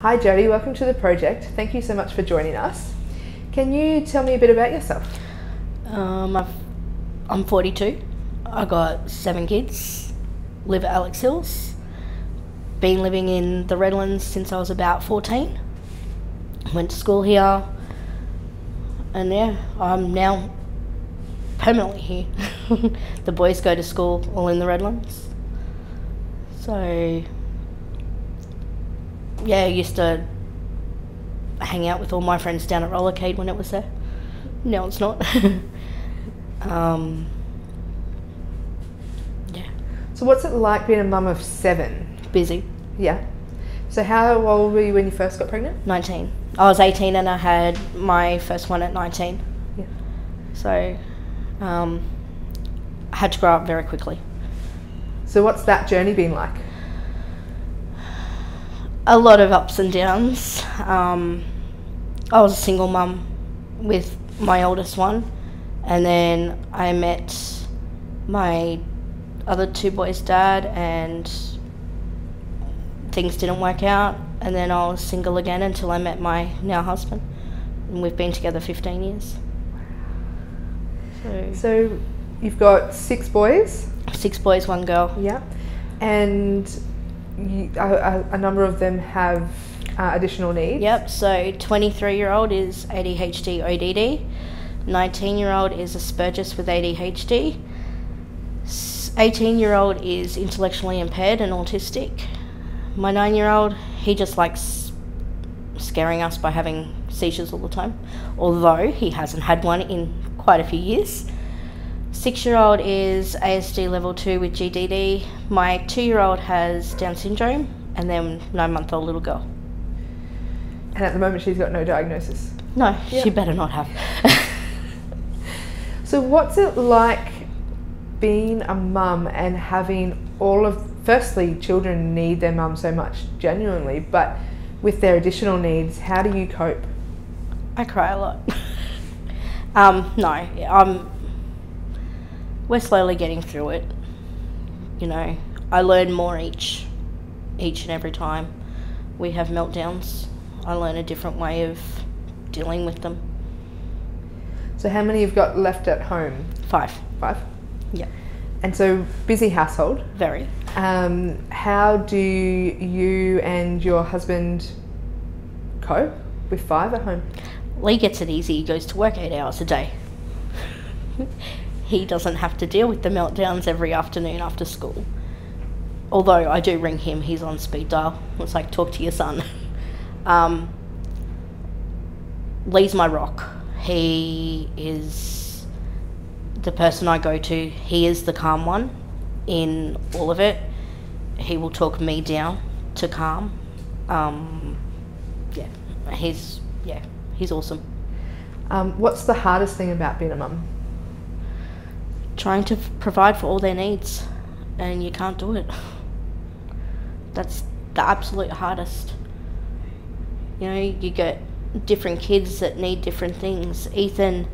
Hi Jodie, welcome to the project. Thank you so much for joining us. Can you tell me a bit about yourself? I'm 42. I got 7 kids. Live at Alex Hills. Been living in the Redlands since I was about 14. Went to school here, and yeah, I'm now permanently here. The boys go to school all in the Redlands. So yeah, I used to hang out with all my friends down at Rollercade when it was there. Now it's not. Yeah. So what's it like being a mum of 7? Busy. Yeah. So how old were you when you first got pregnant? 19. I was 18 and I had my first one at 19. Yeah. So I had to grow up very quickly. So what's that journey been like? A lot of ups and downs. I was a single mum with my oldest one, and then I met my other 2 boys' dad, and things didn't work out, and then I was single again until I met my now husband, and we've been together 15 years. So you've got 6 boys? 6 boys, 1 girl. Yeah. And a number of them have additional needs? Yep, so 23-year-old is ADHD ODD, 19-year-old is Asperger's with ADHD, 18-year-old is intellectually impaired and autistic. My 9-year-old, he just likes scaring us by having seizures all the time, although he hasn't had one in quite a few years. 6-year-old is ASD level 2 with GDD. My 2-year-old has Down syndrome, and then 9-month-old little girl. And at the moment she's got no diagnosis? No, she better not have. So what's it like being a mum and having firstly, children need their mum so much, genuinely, but with their additional needs, how do you cope? I cry a lot. We're slowly getting through it. You know, I learn more each and every time we have meltdowns. I learn a different way of dealing with them. So how many you've got left at home? 5. 5? Yeah. And so busy household. Very. How do you and your husband cope with 5 at home? Lee gets it easy. He goes to work 8 hours a day. He doesn't have to deal with the meltdowns every afternoon after school. Although I do ring him, he's on speed dial. It's like, talk to your son. Lee's my rock. He is the person I go to. He is the calm one in all of it. He will talk me down to calm. He's awesome. What's the hardest thing about being a mum? Trying to provide for all their needs, and you can't do it. That's the absolute hardest. You know, you get different kids that need different things. Ethan,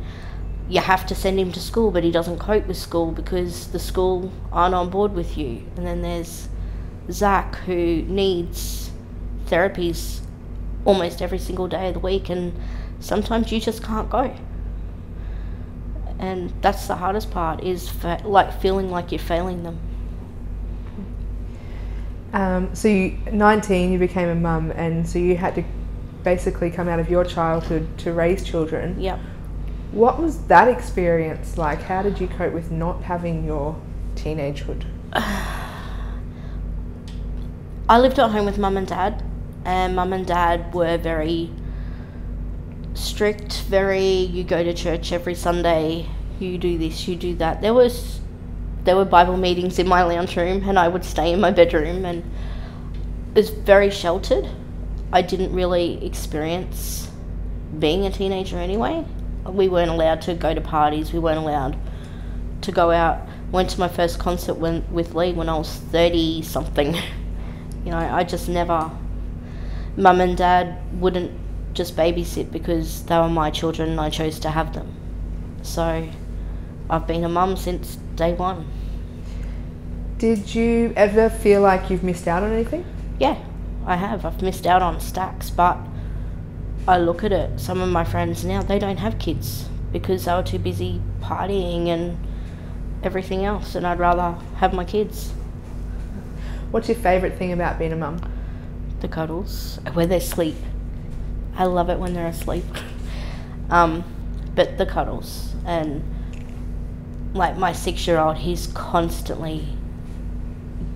you have to send him to school, but he doesn't cope with school because the school aren't on board with you. And then there's Zach, who needs therapies almost every single day of the week, and sometimes you just can't go. And that's the hardest part, is feeling like you're failing them. So 19, you became a mum, and so you had to basically come out of your childhood to raise children. Yep. What was that experience like? How did you cope with not having your teenagehood? I lived at home with mum and dad, and mum and dad were very strict, you go to church every Sunday, you do this, you do that. There were Bible meetings in my lounge room, and I would stay in my bedroom, and it was very sheltered. I didn't really experience being a teenager anyway. We weren't allowed to go to parties, we weren't allowed to go out. Went to my first concert with Lee when I was 30 something. You know, I just never, mum and dad wouldn't just babysit because they were my children and I chose to have them. So I've been a mum since day one. Did you ever feel like you've missed out on anything? Yeah, I have. I've missed out on stacks, but I look at it. Some of my friends now, they don't have kids because they were too busy partying and everything else, and I'd rather have my kids. What's your favourite thing about being a mum? The cuddles, when they sleep. I love it when they're asleep. But the cuddles, and like my 6-year-old, he's constantly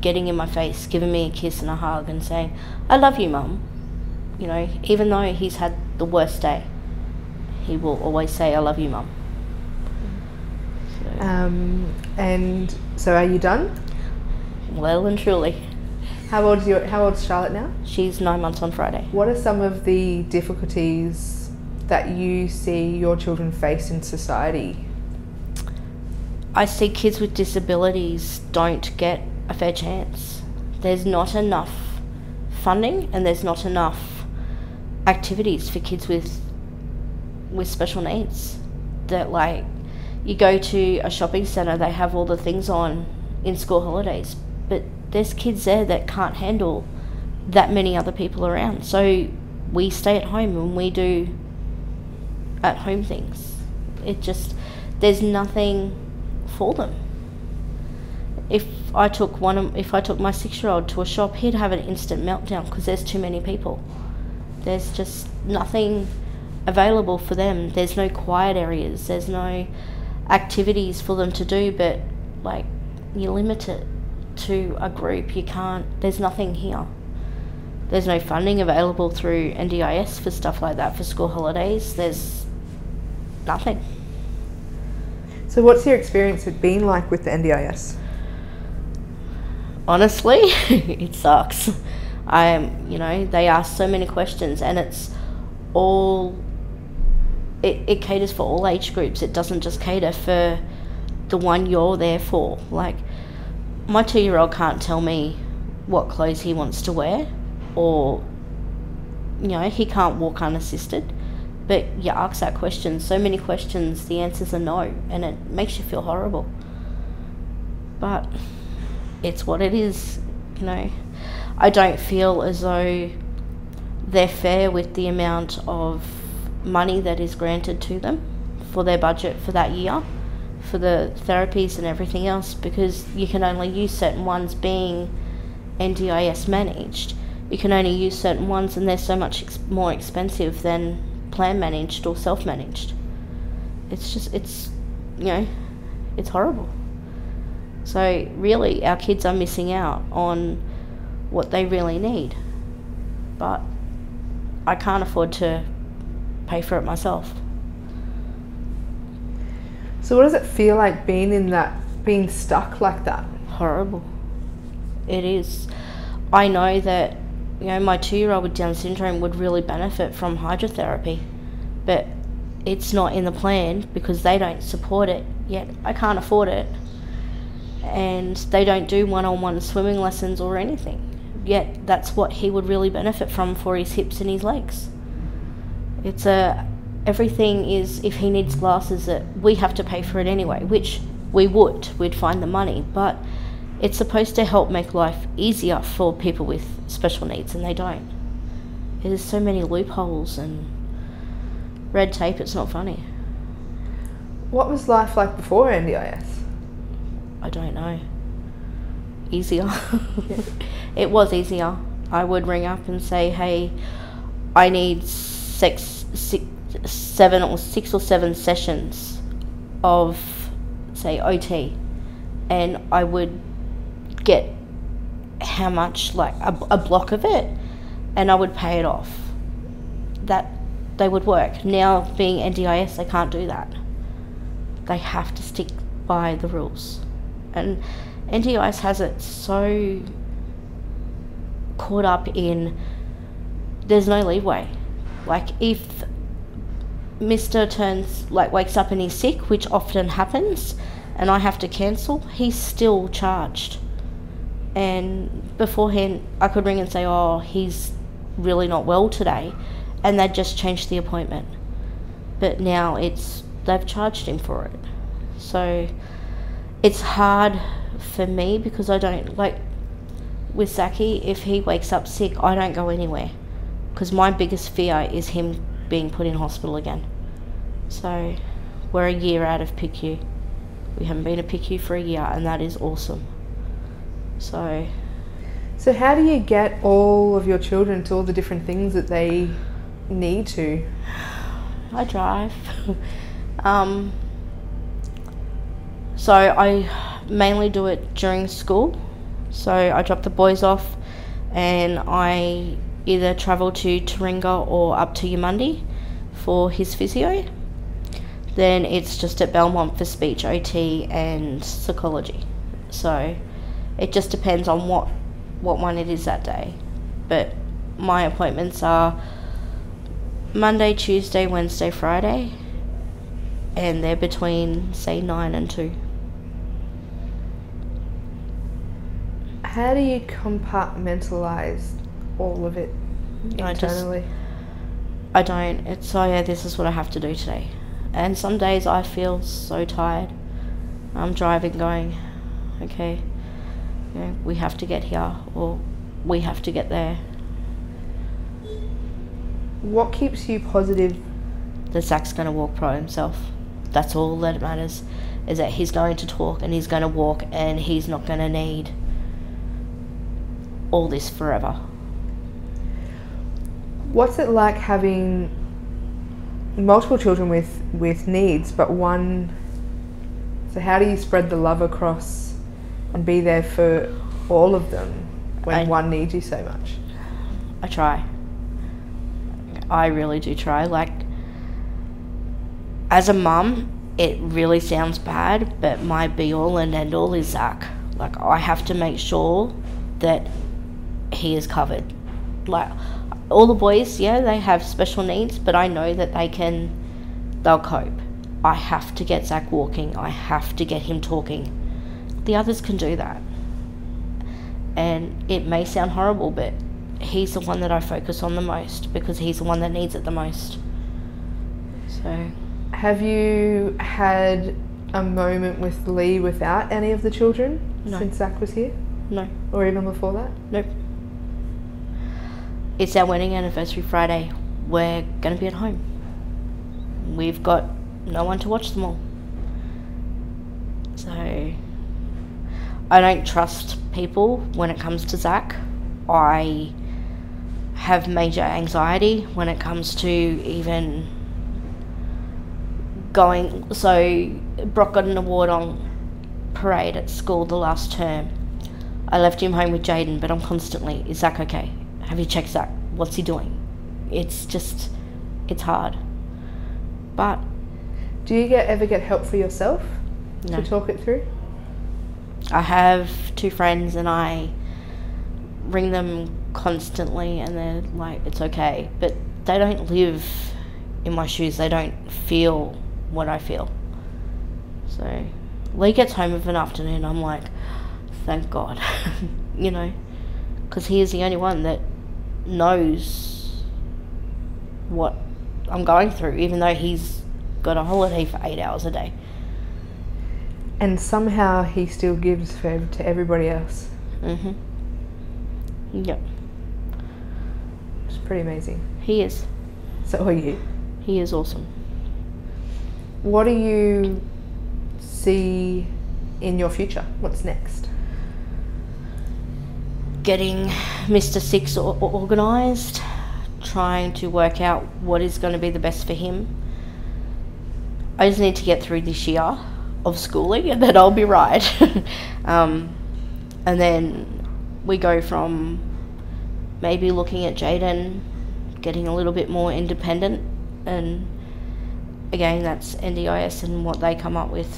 getting in my face, giving me a kiss and a hug and saying, I love you, Mum. You know, even though he's had the worst day, he will always say, I love you, Mum. So. And so are you done? Well and truly. How old's Charlotte now? She's 9 months on Friday. What are some of the difficulties that you see your children face in society? I see kids with disabilities don't get a fair chance. There's not enough funding and there's not enough activities for kids with special needs. That, like, you go to a shopping centre, they have all the things on in school holidays, but there's kids there that can't handle that many other people around. So we stay at home and we do at home things. There's nothing for them. If I took my 6-year-old to a shop, he'd have an instant meltdown because there's too many people. There's just nothing available for them. There's no quiet areas. There's no activities for them to do, but like, you limit it to a group. You can't, there's nothing here. There's no funding available through NDIS for stuff like that for school holidays. There's nothing. So what's your experience been like with the NDIS? Honestly, it sucks. They ask so many questions, and it's all, it caters for all age groups. It doesn't just cater for the one you're there for. Like, my 2-year-old can't tell me what clothes he wants to wear, or, he can't walk unassisted. But you ask that question, so many questions, the answers are no, and it makes you feel horrible. But it's what it is, I don't feel as though they're fair with the amount of money that is granted to them for their budget for that year, for the therapies and everything else, because you can only use certain ones being NDIS managed. You can only use certain ones, and they're so much more expensive than plan managed or self-managed. It's horrible. So really, our kids are missing out on what they really need, but I can't afford to pay for it myself. So what does it feel like being stuck like that? Horrible. It is. I know that my 2-year-old with Down syndrome would really benefit from hydrotherapy, but it's not in the plan because they don't support it yet. I can't afford it, and they don't do one-on-one swimming lessons or anything, yet that's what he would really benefit from for his hips and his legs. Everything is, if he needs glasses, that we have to pay for it anyway, which we'd find the money, but it's supposed to help make life easier for people with special needs, and they don't. There's so many loopholes and red tape, it's not funny. What was life like before NDIS? I don't know. Easier. It was easier. I would ring up and say, hey, I need 6 or 7 sessions of, say, OT, and I would get how much, like a block of it, and I would pay it off. That they would work. Now, being NDIS, they can't do that. They have to stick by the rules, and NDIS has it so caught up in there's no leeway. Like, if Mr. wakes up and he's sick, which often happens, and I have to cancel, he's still charged. And beforehand, I could ring and say, oh, he's really not well today, and they'd just change the appointment. But now they've charged him for it. So it's hard for me because I don't, with Zaki, if he wakes up sick, I don't go anywhere. Because my biggest fear is him being put in hospital again. So, we're a year out of PICU. We haven't been to PICU for a year, and that is awesome. So how do you get all of your children to all the different things that they need to? I drive. So I mainly do it during school. So I drop the boys off and I either travel to Taringa or up to Yamundi for his physio. Then it's just at Belmont for speech, OT and psychology. So it just depends on what one it is that day. But my appointments are Monday, Tuesday, Wednesday, Friday, and they're between, say, 9 and 2. How do you compartmentalise all of it internally? I don't. It's, oh yeah, this is what I have to do today. And some days I feel so tired. I'm driving going, okay, you know, we have to get here, or we have to get there. What keeps you positive? That Zach's going to walk by himself. That's all that matters, is that he's going to talk and he's going to walk and he's not going to need all this forever. What's it like having multiple children with needs, but one? So how do you spread the love across and be there for all of them when one needs you so much? I try. I really do try. Like, as a mum, it really sounds bad, but my be-all and end-all is Zach. Like, I have to make sure that he is covered. Like, all the boys, yeah, they have special needs, but I know that they'll cope. I have to get Zach walking. I have to get him talking. The others can do that. And it may sound horrible, but he's the one that I focus on the most because he's the one that needs it the most. So, have you had a moment with Lee without any of the children since Zach was here? No. Or even before that? Nope. It's our wedding anniversary Friday. We're going to be at home. We've got no one to watch them all. So, I don't trust people when it comes to Zach. I have major anxiety when it comes to even going. So, Brock got an award on parade at school the last term. I left him home with Jaden, but I'm constantly, is Zach okay? Have you checked Zach? What's he doing? It's just, it's hard. But do you ever get help for yourself to talk it through? I have 2 friends and I ring them constantly and they're like, it's okay. But they don't live in my shoes. They don't feel what I feel. So Lee gets home of an afternoon, I'm like, thank God, you know, because he is the only one that knows what I'm going through, even though he's got a holiday for 8 hours a day. And somehow he still gives to everybody else. Yep. It's pretty amazing. He is. So are you. He is awesome. What do you see in your future? What's next? Getting Mr. Six organised, trying to work out what is going to be the best for him. I just need to get through this year of schooling and then I'll be right. And then we go from maybe looking at Jaden, getting a little bit more independent, and again that's NDIS and what they come up with,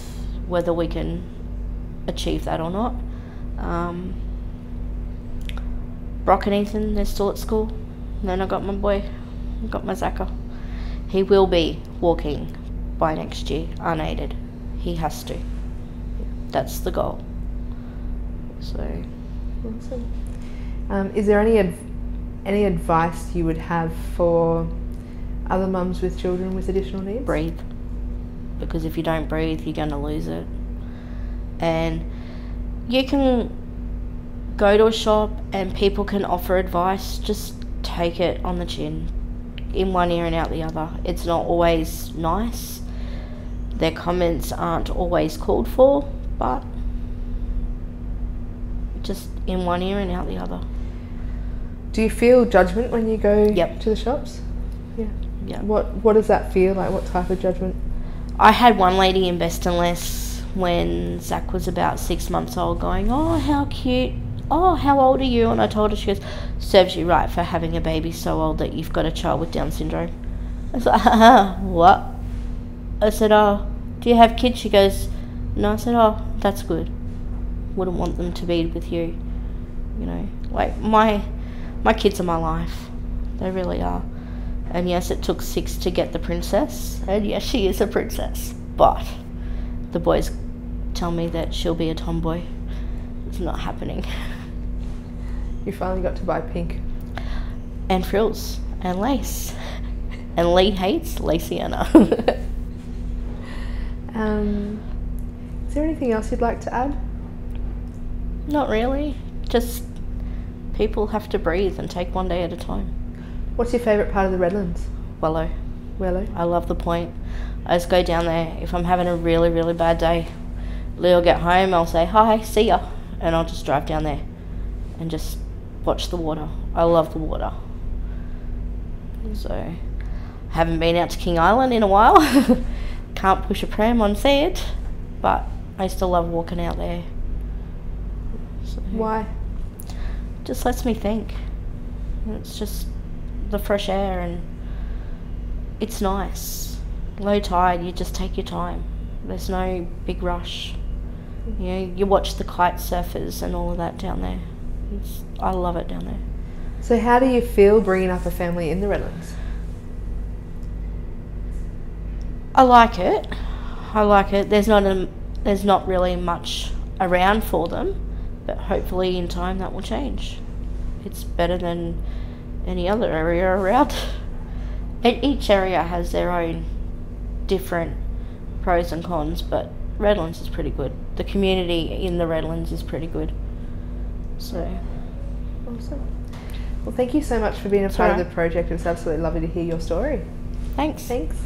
whether we can achieve that or not. Brock and Ethan, they're still at school. And then I got my boy, I got my Zaka. He will be walking by next year, unaided. He has to. That's the goal. So, awesome. Is there any advice you would have for other mums with children with additional needs? Breathe. Because if you don't breathe, you're going to lose it. And you can go to a shop and people can offer advice, just take it on the chin, in one ear and out the other. It's not always nice. Their comments aren't always called for, but just in one ear and out the other. Do you feel judgment when you go Yep. to the shops? Yeah. Yeah. What does that feel like? What type of judgment? I had one lady in Best and Less when Zach was about 6 months old going, "Oh, how cute. Oh, how old are you?" And I told her, she goes, "Serves you right for having a baby so old that you've got a child with Down syndrome." I was like, what? I said, "Oh, do you have kids?" She goes, "No." I said, "Oh, that's good. Wouldn't want them to be with you." You know, like my kids are my life. They really are. And yes, it took 6 to get the princess. And yes, she is a princess. But the boys tell me that she'll be a tomboy. It's not happening. You finally got to buy pink. And frills. And lace. And Lee hates Laciana. Is there anything else you'd like to add? Not really. Just people have to breathe and take one day at a time. What's your favourite part of the Redlands? Wello. Wello. I love the Point. I just go down there. If I'm having a really, really bad day, Lee will get home, I'll say, "Hi, see ya." And I'll just drive down there and just watch the water. I love the water. So, I haven't been out to King Island in a while. Can't push a pram on sand, but I still love walking out there. So, Why? just lets me think. It's just the fresh air and it's nice. Low tide, you just take your time. There's no big rush. You know, you watch the kite surfers and all of that down there. I love it down there. So how do you feel bringing up a family in the Redlands? I like it. There's not really much around for them, but hopefully in time that will change. It's better than any other area around. And each area has their own different pros and cons, but Redlands is pretty good. The community in the Redlands is pretty good. So, Awesome. Well, thank you so much for being a part of the project. It's absolutely lovely to hear your story. thanks. Thanks.